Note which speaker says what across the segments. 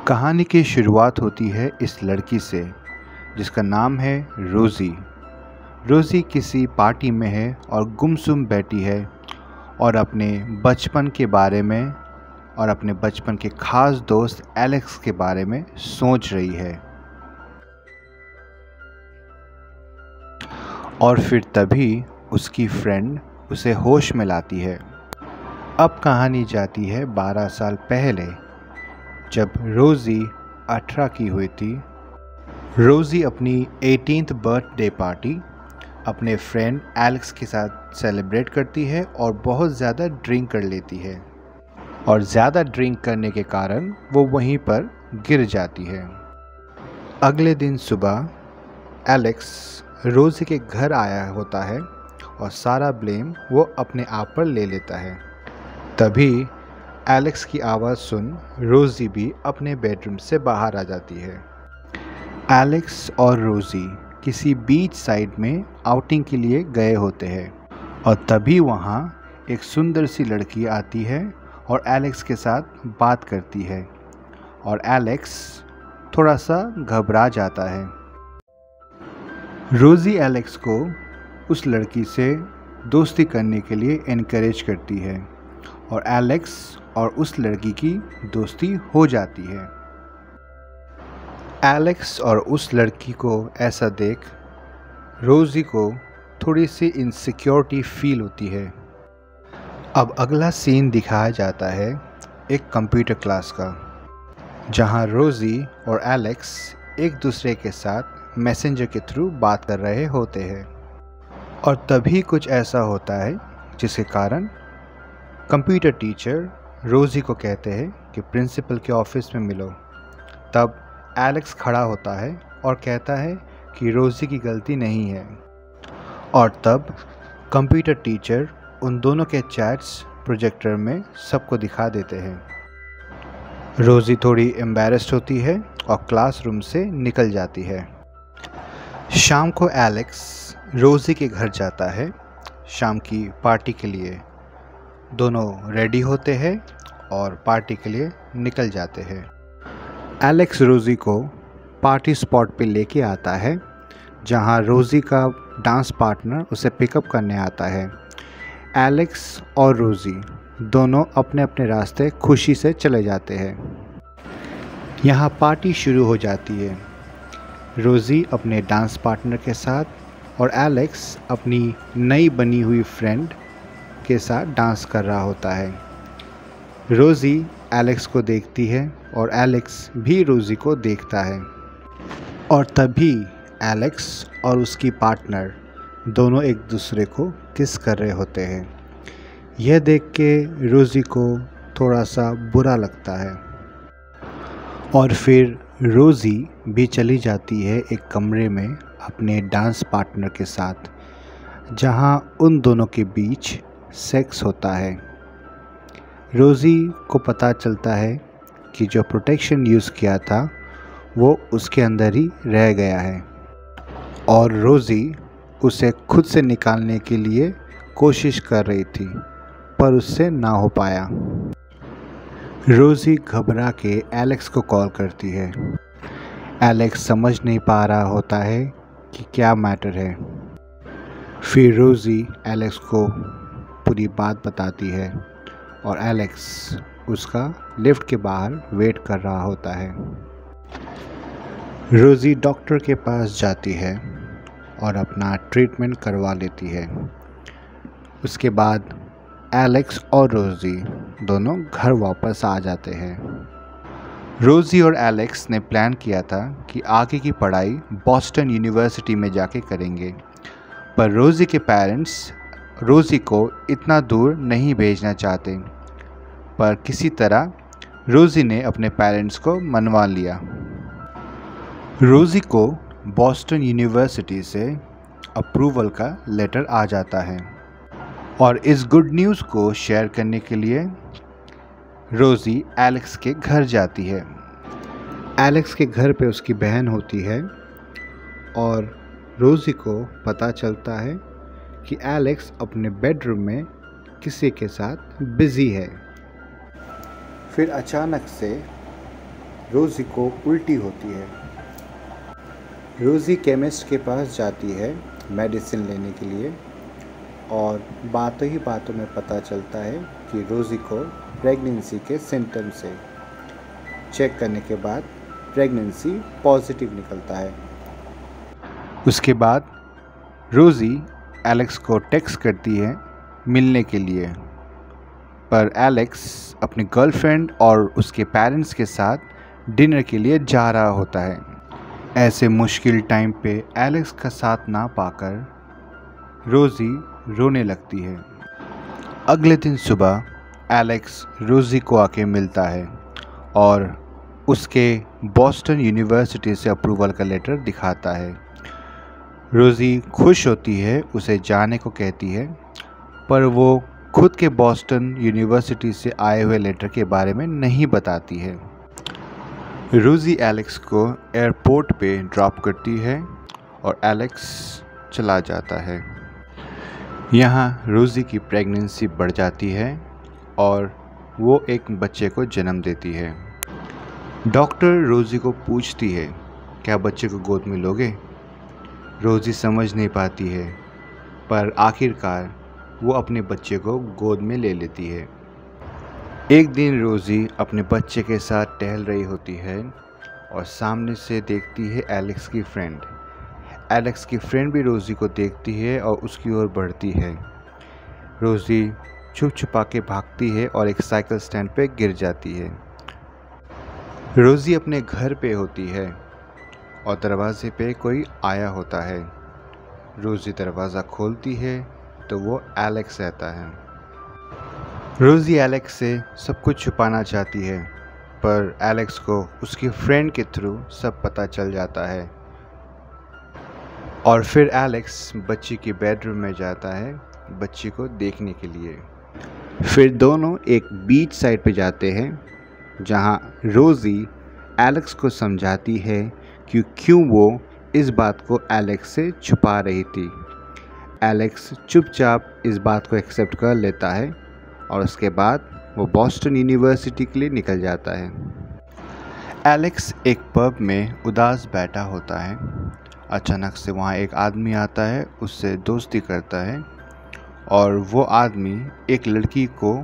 Speaker 1: कहानी की शुरुआत होती है इस लड़की से जिसका नाम है रोज़ी। रोज़ी किसी पार्टी में है और गुमसुम बैठी है और अपने बचपन के बारे में और अपने बचपन के ख़ास दोस्त एलेक्स के बारे में सोच रही है। और फिर तभी उसकी फ्रेंड उसे होश में लाती है। अब कहानी जाती है 12 साल पहले, जब रोज़ी 18 की हुई थी। रोज़ी अपनी 18th बर्थडे पार्टी अपने फ्रेंड एलेक्स के साथ सेलिब्रेट करती है और बहुत ज़्यादा ड्रिंक कर लेती है और ज़्यादा ड्रिंक करने के कारण वो वहीं पर गिर जाती है। अगले दिन सुबह एलेक्स रोज़ी के घर आया होता है और सारा ब्लेम वो अपने आप पर ले लेता है। तभी एलेक्स की आवाज़ सुन रोज़ी भी अपने बेडरूम से बाहर आ जाती है। एलेक्स और रोज़ी किसी बीच साइड में आउटिंग के लिए गए होते हैं और तभी वहाँ एक सुंदर सी लड़की आती है और एलेक्स के साथ बात करती है और एलेक्स थोड़ा सा घबरा जाता है। रोज़ी एलेक्स को उस लड़की से दोस्ती करने के लिए इनकरेज करती है और एलेक्स और उस लड़की की दोस्ती हो जाती है। एलेक्स और उस लड़की को ऐसा देख रोज़ी को थोड़ी सी इनसिक्योरिटी फील होती है। अब अगला सीन दिखाया जाता है एक कंप्यूटर क्लास का, जहां रोज़ी और एलेक्स एक दूसरे के साथ मैसेंजर के थ्रू बात कर रहे होते हैं और तभी कुछ ऐसा होता है जिसके कारण कंप्यूटर टीचर रोज़ी को कहते हैं कि प्रिंसिपल के ऑफिस में मिलो। तब एलेक्स खड़ा होता है और कहता है कि रोज़ी की गलती नहीं है और तब कंप्यूटर टीचर उन दोनों के चैट्स प्रोजेक्टर में सबको दिखा देते हैं। रोज़ी थोड़ी एम्बैरेस्ड होती है और क्लासरूम से निकल जाती है। शाम को एलेक्स रोज़ी के घर जाता है शाम की पार्टी के लिए। दोनों रेडी होते हैं और पार्टी के लिए निकल जाते हैं। एलेक्स रोज़ी को पार्टी स्पॉट पे लेके आता है, जहां रोज़ी का डांस पार्टनर उसे पिकअप करने आता है। एलेक्स और रोज़ी दोनों अपने अपने रास्ते खुशी से चले जाते हैं। यहाँ पार्टी शुरू हो जाती है। रोज़ी अपने डांस पार्टनर के साथ और एलेक्स अपनी नई बनी हुई फ्रेंड के साथ डांस कर रहा होता है। रोज़ी एलेक्स को देखती है और एलेक्स भी रोज़ी को देखता है और तभी एलेक्स और उसकी पार्टनर दोनों एक दूसरे को किस कर रहे होते हैं। यह देख के रोज़ी को थोड़ा सा बुरा लगता है और फिर रोज़ी भी चली जाती है एक कमरे में अपने डांस पार्टनर के साथ, जहां उन दोनों के बीच सेक्स होता है। रोज़ी को पता चलता है कि जो प्रोटेक्शन यूज़ किया था वो उसके अंदर ही रह गया है और रोज़ी उसे खुद से निकालने के लिए कोशिश कर रही थी, पर उससे ना हो पाया। रोज़ी घबरा के एलेक्स को कॉल करती है। एलेक्स समझ नहीं पा रहा होता है कि क्या मैटर है। फिर रोज़ी एलेक्स को पूरी बात बताती है और एलेक्स उसका लिफ्ट के बाहर वेट कर रहा होता है। रोज़ी डॉक्टर के पास जाती है और अपना ट्रीटमेंट करवा लेती है। उसके बाद एलेक्स और रोज़ी दोनों घर वापस आ जाते हैं। रोज़ी और एलेक्स ने प्लान किया था कि आगे की पढ़ाई बॉस्टन यूनिवर्सिटी में जाके करेंगे, पर रोज़ी के पेरेंट्स रोज़ी को इतना दूर नहीं भेजना चाहते, पर किसी तरह रोज़ी ने अपने पेरेंट्स को मनवा लिया। रोज़ी को बॉस्टन यूनिवर्सिटी से अप्रूवल का लेटर आ जाता है और इस गुड न्यूज़ को शेयर करने के लिए रोज़ी एलेक्स के घर जाती है। एलेक्स के घर पे उसकी बहन होती है और रोज़ी को पता चलता है कि एलेक्स अपने बेडरूम में किसी के साथ बिज़ी है। फिर अचानक से रोज़ी को उल्टी होती है। रोज़ी केमिस्ट के पास जाती है मेडिसिन लेने के लिए और बातों ही बातों में पता चलता है कि रोज़ी को प्रेगनेंसी के सिम्टम्स है। चेक करने के बाद प्रेगनेंसी पॉजिटिव निकलता है। उसके बाद रोज़ी एलेक्स को टेक्स्ट करती है मिलने के लिए, पर एलेक्स अपनी गर्लफ्रेंड और उसके पेरेंट्स के साथ डिनर के लिए जा रहा होता है। ऐसे मुश्किल टाइम पे एलेक्स का साथ ना पाकर रोज़ी रोने लगती है। अगले दिन सुबह एलेक्स रोज़ी को आके मिलता है और उसके बॉस्टन यूनिवर्सिटी से अप्रूवल का लेटर दिखाता है। रोज़ी खुश होती है, उसे जाने को कहती है, पर वो खुद के बॉस्टन यूनिवर्सिटी से आए हुए लेटर के बारे में नहीं बताती है। रोज़ी एलेक्स को एयरपोर्ट पे ड्रॉप करती है और एलेक्स चला जाता है। यहाँ रोज़ी की प्रेगनेंसी बढ़ जाती है और वो एक बच्चे को जन्म देती है। डॉक्टर रोज़ी को पूछती है, क्या बच्चे को गोद में लोगे? रोज़ी समझ नहीं पाती है, पर आखिरकार वो अपने बच्चे को गोद में ले लेती है। एक दिन रोज़ी अपने बच्चे के साथ टहल रही होती है और सामने से देखती है एलेक्स की फ्रेंड। एलेक्स की फ्रेंड भी रोज़ी को देखती है और उसकी ओर बढ़ती है। रोज़ी छुप छुपा के भागती है और एक साइकिल स्टैंड पे गिर जाती है। रोज़ी अपने घर पे होती है और दरवाजे पे कोई आया होता है। रोज़ी दरवाज़ा खोलती है तो वो एलेक्स रहता है। रोज़ी एलेक्स से सब कुछ छुपाना चाहती है, पर एलेक्स को उसकी फ्रेंड के थ्रू सब पता चल जाता है और फिर एलेक्स बच्ची की बेडरूम में जाता है बच्ची को देखने के लिए। फिर दोनों एक बीच साइड पे जाते हैं जहां रोज़ी एलेक्स को समझाती है कि क्यों वो इस बात को एलेक्स से छुपा रही थी। एलेक्स चुपचाप इस बात को एक्सेप्ट कर लेता है और उसके बाद वो बॉस्टन यूनिवर्सिटी के लिए निकल जाता है। एलेक्स एक पब में उदास बैठा होता है। अचानक से वहाँ एक आदमी आता है, उससे दोस्ती करता है और वो आदमी एक लड़की को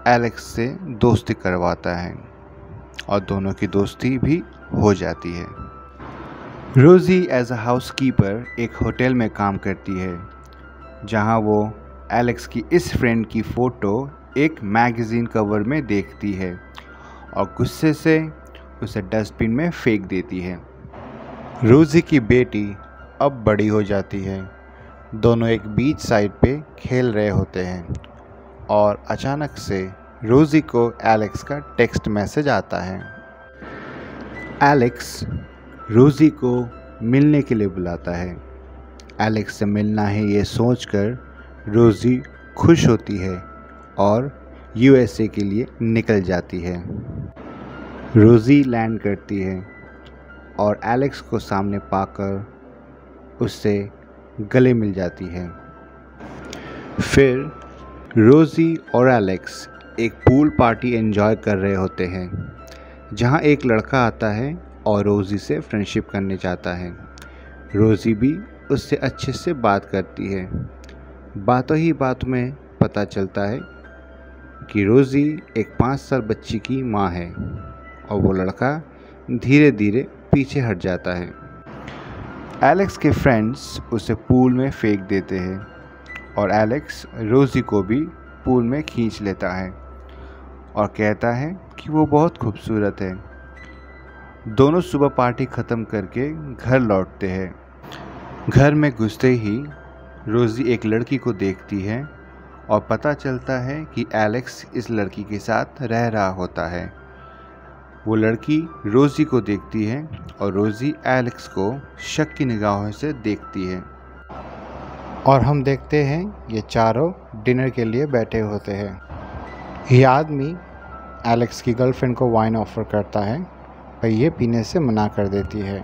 Speaker 1: एलेक्स से दोस्ती करवाता है और दोनों की दोस्ती भी हो जाती है। रोज़ी एज अ हाउसकीपर एक होटल में काम करती है जहां वो एलेक्स की इस फ्रेंड की फ़ोटो एक मैगज़ीन कवर में देखती है और गुस्से से उसे डस्टबिन में फेंक देती है। रोज़ी की बेटी अब बड़ी हो जाती है। दोनों एक बीच साइड पे खेल रहे होते हैं और अचानक से रोज़ी को एलेक्स का टेक्स्ट मैसेज आता है। एलेक्स रोज़ी को मिलने के लिए बुलाता है। एलेक्स से मिलना है ये सोचकर रोज़ी खुश होती है और यूएसए के लिए निकल जाती है। रोज़ी लैंड करती है और एलेक्स को सामने पाकर उससे गले मिल जाती है। फिर रोज़ी और एलेक्स एक पूल पार्टी एंजॉय कर रहे होते हैं जहां एक लड़का आता है और रोज़ी से फ्रेंडशिप करने चाहता है। रोज़ी भी उससे अच्छे से बात करती है। बातों ही बातों में पता चलता है कि रोज़ी एक 5 साल बच्ची की माँ है और वो लड़का धीरे धीरे पीछे हट जाता है। एलेक्स के फ्रेंड्स उसे पूल में फेंक देते हैं और एलेक्स रोज़ी को भी पूल में खींच लेता है और कहता है कि वो बहुत खूबसूरत है। दोनों सुबह पार्टी ख़त्म करके घर लौटते हैं। घर में घुसते ही रोज़ी एक लड़की को देखती है और पता चलता है कि एलेक्स इस लड़की के साथ रह रहा होता है। वो लड़की रोज़ी को देखती है और रोज़ी एलेक्स को शक की निगाहों से देखती है और हम देखते हैं ये चारों डिनर के लिए बैठे होते हैं। ये आदमी एलेक्स की गर्लफ्रेंड को वाइन ऑफ़र करता है पर ये पीने से मना कर देती है।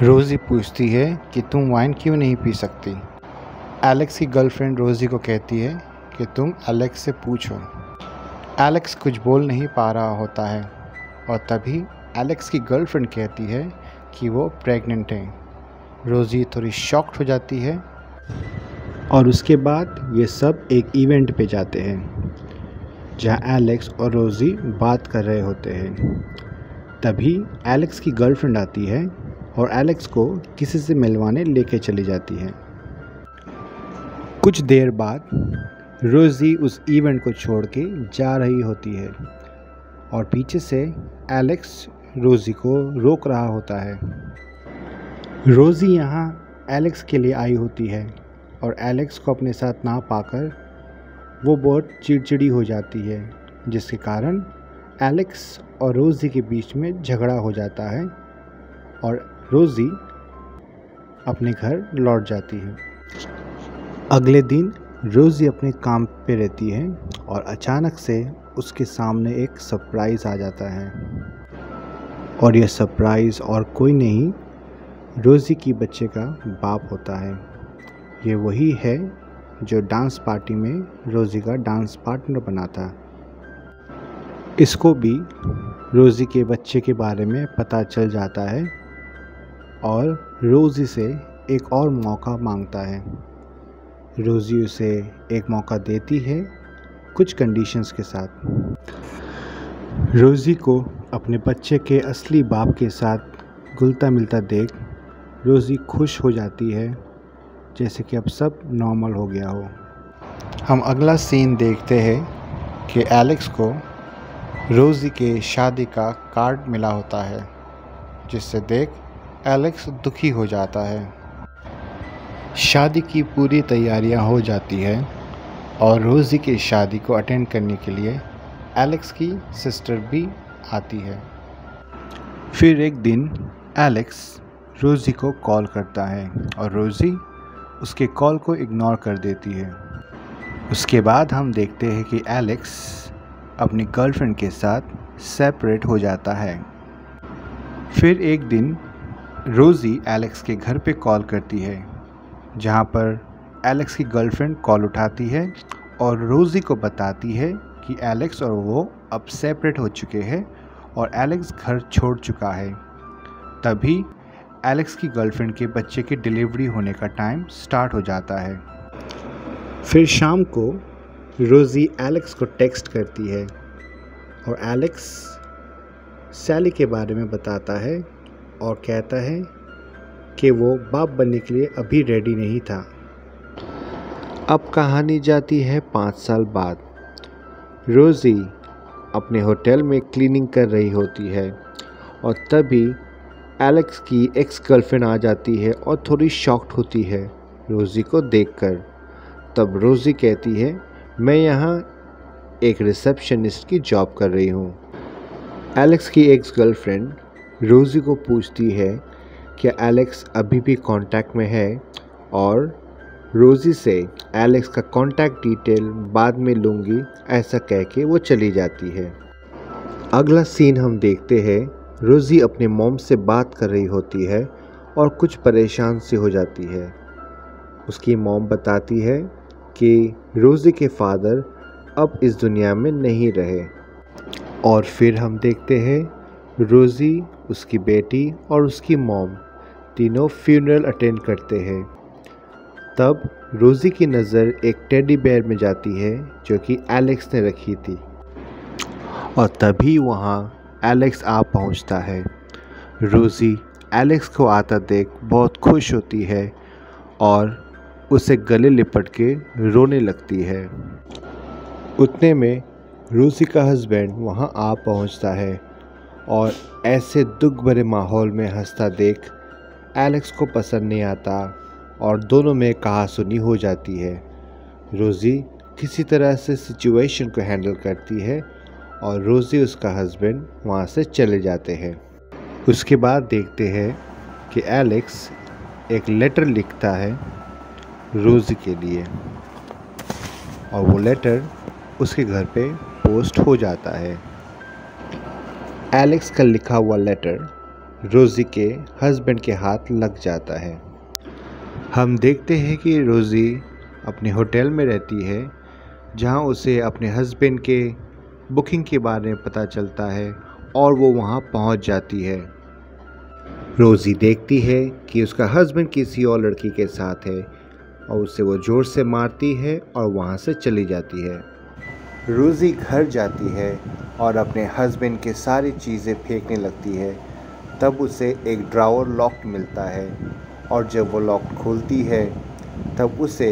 Speaker 1: रोज़ी पूछती है कि तुम वाइन क्यों नहीं पी सकती। एलेक्स की गर्लफ्रेंड रोज़ी को कहती है कि तुम एलेक्स से पूछो। एलेक्स कुछ बोल नहीं पा रहा होता है और तभी एलेक्स की गर्लफ्रेंड कहती है कि वो प्रेग्नेंट है। रोज़ी थोड़ी शॉक्ड हो जाती है और उसके बाद ये सब एक इवेंट पे जाते हैं जहां एलेक्स और रोज़ी बात कर रहे होते हैं। तभी एलेक्स की गर्लफ्रेंड आती है और एलेक्स को किसी से मिलवाने लेके चली जाती है। कुछ देर बाद रोज़ी उस इवेंट को छोड़ के जा रही होती है और पीछे से एलेक्स रोज़ी को रोक रहा होता है। रोज़ी यहाँ एलेक्स के लिए आई होती है और एलेक्स को अपने साथ ना पाकर वो बहुत चिड़चिड़ी हो जाती है, जिसके कारण एलेक्स और रोज़ी के बीच में झगड़ा हो जाता है और रोज़ी अपने घर लौट जाती है। अगले दिन रोज़ी अपने काम पे रहती है और अचानक से उसके सामने एक सरप्राइज़ आ जाता है और यह सरप्राइज़ और कोई नहीं, रोज़ी की बच्चे का बाप होता है। ये वही है जो डांस पार्टी में रोज़ी का डांस पार्टनर बना था। इसको भी रोज़ी के बच्चे के बारे में पता चल जाता है और रोज़ी से एक और मौका मांगता है। रोज़ी उसे एक मौका देती है कुछ कंडीशंस के साथ। रोज़ी को अपने बच्चे के असली बाप के साथ घुलता मिलता देख रोज़ी खुश हो जाती है, जैसे कि अब सब नॉर्मल हो गया हो। हम अगला सीन देखते हैं कि एलेक्स को रोज़ी के शादी का कार्ड मिला होता है, जिससे देख एलेक्स दुखी हो जाता है। शादी की पूरी तैयारियां हो जाती है और रोज़ी की शादी को अटेंड करने के लिए एलेक्स की सिस्टर भी आती है। फिर एक दिन एलेक्स रोज़ी को कॉल करता है और रोज़ी उसके कॉल को इग्नोर कर देती है। उसके बाद हम देखते हैं कि एलेक्स अपनी गर्लफ्रेंड के साथ सेपरेट हो जाता है। फिर एक दिन रोज़ी एलेक्स के घर पे कॉल करती है, जहाँ पर एलेक्स की गर्लफ्रेंड कॉल उठाती है और रोज़ी को बताती है कि एलेक्स और वो अब सेपरेट हो चुके हैं और एलेक्स घर छोड़ चुका है। तभी एलेक्स की गर्लफ्रेंड के बच्चे की डिलीवरी होने का टाइम स्टार्ट हो जाता है। फिर शाम को रोज़ी एलेक्स को टेक्स्ट करती है और एलेक्स सैली के बारे में बताता है और कहता है कि वो बाप बनने के लिए अभी रेडी नहीं था। अब कहानी जाती है 5 साल बाद। रोज़ी अपने होटल में क्लीनिंग कर रही होती है और तभी एलेक्स की एक्स गर्लफ्रेंड आ जाती है और थोड़ी शॉक्ड होती है रोज़ी को देखकर। तब रोज़ी कहती है, मैं यहाँ एक रिसेप्शनिस्ट की जॉब कर रही हूँ। एलेक्स की एक्स गर्लफ्रेंड रोज़ी को पूछती है कि एलेक्स अभी भी कांटेक्ट में है और रोज़ी से एलेक्स का कांटेक्ट डिटेल बाद में लूँगी, ऐसा कह के वो चली जाती है। अगला सीन हम देखते हैं, रोज़ी अपने मॉम से बात कर रही होती है और कुछ परेशान सी हो जाती है। उसकी मॉम बताती है कि रोज़ी के फादर अब इस दुनिया में नहीं रहे। और फिर हम देखते हैं रोज़ी, उसकी बेटी और उसकी मॉम तीनों फ्यूनरल अटेंड करते हैं। तब रोज़ी की नज़र एक टेडी बेयर में जाती है जो कि एलेक्स ने रखी थी और तभी वहाँ एलेक्स आ पहुँचता है। रोज़ी एलेक्स को आता देख बहुत खुश होती है और उसे गले लिपट के रोने लगती है। उतने में रोज़ी का हस्बैंड वहाँ आ पहुँचता है और ऐसे दुख भरे माहौल में हंसता देख एलेक्स को पसंद नहीं आता और दोनों में कहासुनी हो जाती है। रोज़ी किसी तरह से सिचुएशन को हैंडल करती है और रोज़ी उसका हस्बैंड वहाँ से चले जाते हैं। उसके बाद देखते हैं कि एलेक्स एक लेटर लिखता है रोज़ी के लिए और वो लेटर उसके घर पे पोस्ट हो जाता है। एलेक्स का लिखा हुआ लेटर रोज़ी के हस्बैंड के हाथ लग जाता है। हम देखते हैं कि रोज़ी अपने होटल में रहती है, जहां उसे अपने हस्बैंड के बुकिंग के बारे में पता चलता है और वो वहाँ पहुँच जाती है। रोज़ी देखती है कि उसका हस्बैंड किसी और लड़की के साथ है और उसे वो ज़ोर से मारती है और वहाँ से चली जाती है। रोज़ी घर जाती है और अपने हस्बैंड के सारी चीज़ें फेंकने लगती है। तब उसे एक ड्रॉवर लॉक्ड मिलता है और जब वो लॉक खोलती है तब उसे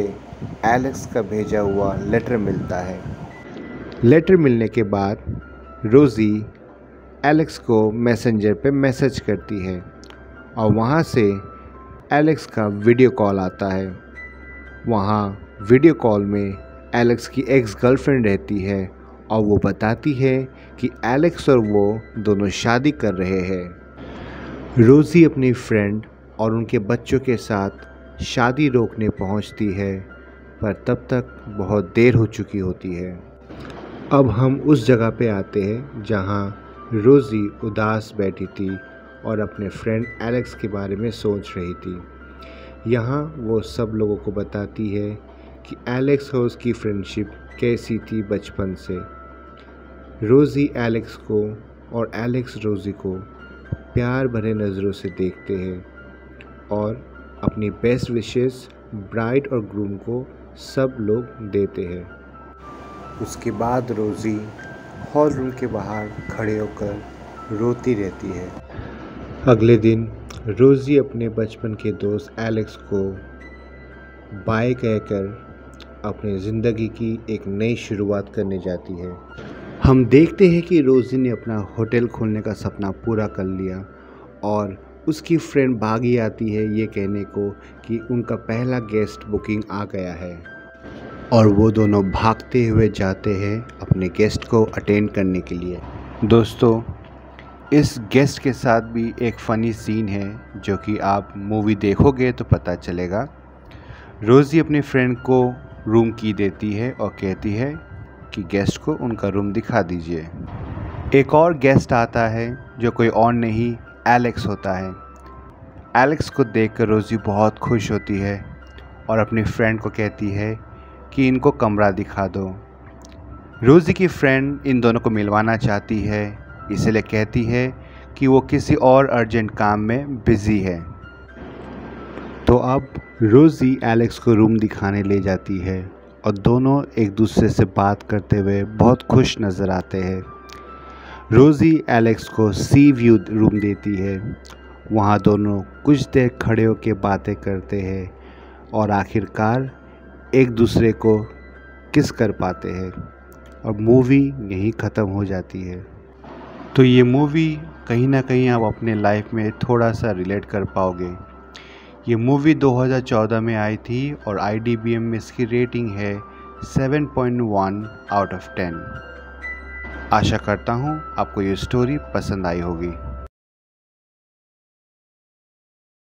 Speaker 1: एलेक्स का भेजा हुआ लेटर मिलता है। लेटर मिलने के बाद रोज़ी एलेक्स को मैसेंजर पे मैसेज करती है और वहाँ से एलेक्स का वीडियो कॉल आता है। वहाँ वीडियो कॉल में एलेक्स की एक्स गर्लफ्रेंड रहती है और वो बताती है कि एलेक्स और वो दोनों शादी कर रहे हैं। रोज़ी अपनी फ्रेंड और उनके बच्चों के साथ शादी रोकने पहुंचती है, पर तब तक बहुत देर हो चुकी होती है। अब हम उस जगह पे आते हैं जहां रोज़ी उदास बैठी थी और अपने फ्रेंड एलेक्स के बारे में सोच रही थी। यहाँ वो सब लोगों को बताती है कि एलेक्स और उसकी फ्रेंडशिप कैसी थी बचपन से। रोज़ी एलेक्स को और एलेक्स रोज़ी को प्यार भरे नज़रों से देखते हैं और अपनी बेस्ट विशेस ब्राइड और ग्रूम को सब लोग देते हैं। उसके बाद रोज़ी हॉल रूम के बाहर खड़े होकर रोती रहती है। अगले दिन रोज़ी अपने बचपन के दोस्त एलेक्स को बाय कहकर अपनी ज़िंदगी की एक नई शुरुआत करने जाती है। हम देखते हैं कि रोज़ी ने अपना होटल खोलने का सपना पूरा कर लिया और उसकी फ्रेंड भागी आती है ये कहने को कि उनका पहला गेस्ट बुकिंग आ गया है और वो दोनों भागते हुए जाते हैं अपने गेस्ट को अटेंड करने के लिए। दोस्तों, इस गेस्ट के साथ भी एक फ़नी सीन है जो कि आप मूवी देखोगे तो पता चलेगा। रोज़ी अपनी फ्रेंड को रूम की देती है और कहती है कि गेस्ट को उनका रूम दिखा दीजिए। एक और गेस्ट आता है जो कोई और नहीं एलेक्स होता है। एलेक्स को देखकर रोज़ी बहुत खुश होती है और अपनी फ्रेंड को कहती है कि इनको कमरा दिखा दो। रोज़ी की फ्रेंड इन दोनों को मिलवाना चाहती है, इसलिए कहती है कि वो किसी और अर्जेंट काम में बिज़ी है। तो अब रोज़ी एलेक्स को रूम दिखाने ले जाती है और दोनों एक दूसरे से बात करते हुए बहुत खुश नज़र आते हैं। रोज़ी एलेक्स को सी व्यू रूम देती है। वहाँ दोनों कुछ देर खड़े होकर बातें करते हैं और आखिरकार एक दूसरे को किस कर पाते हैं और मूवी यहीं ख़त्म हो जाती है। तो ये मूवी कहीं ना कहीं आप अपने लाइफ में थोड़ा सा रिलेट कर पाओगे। ये मूवी 2014 में आई थी और IDBM में इसकी रेटिंग है 7.1 आउट ऑफ 10। आशा करता हूँ आपको ये स्टोरी पसंद आई होगी।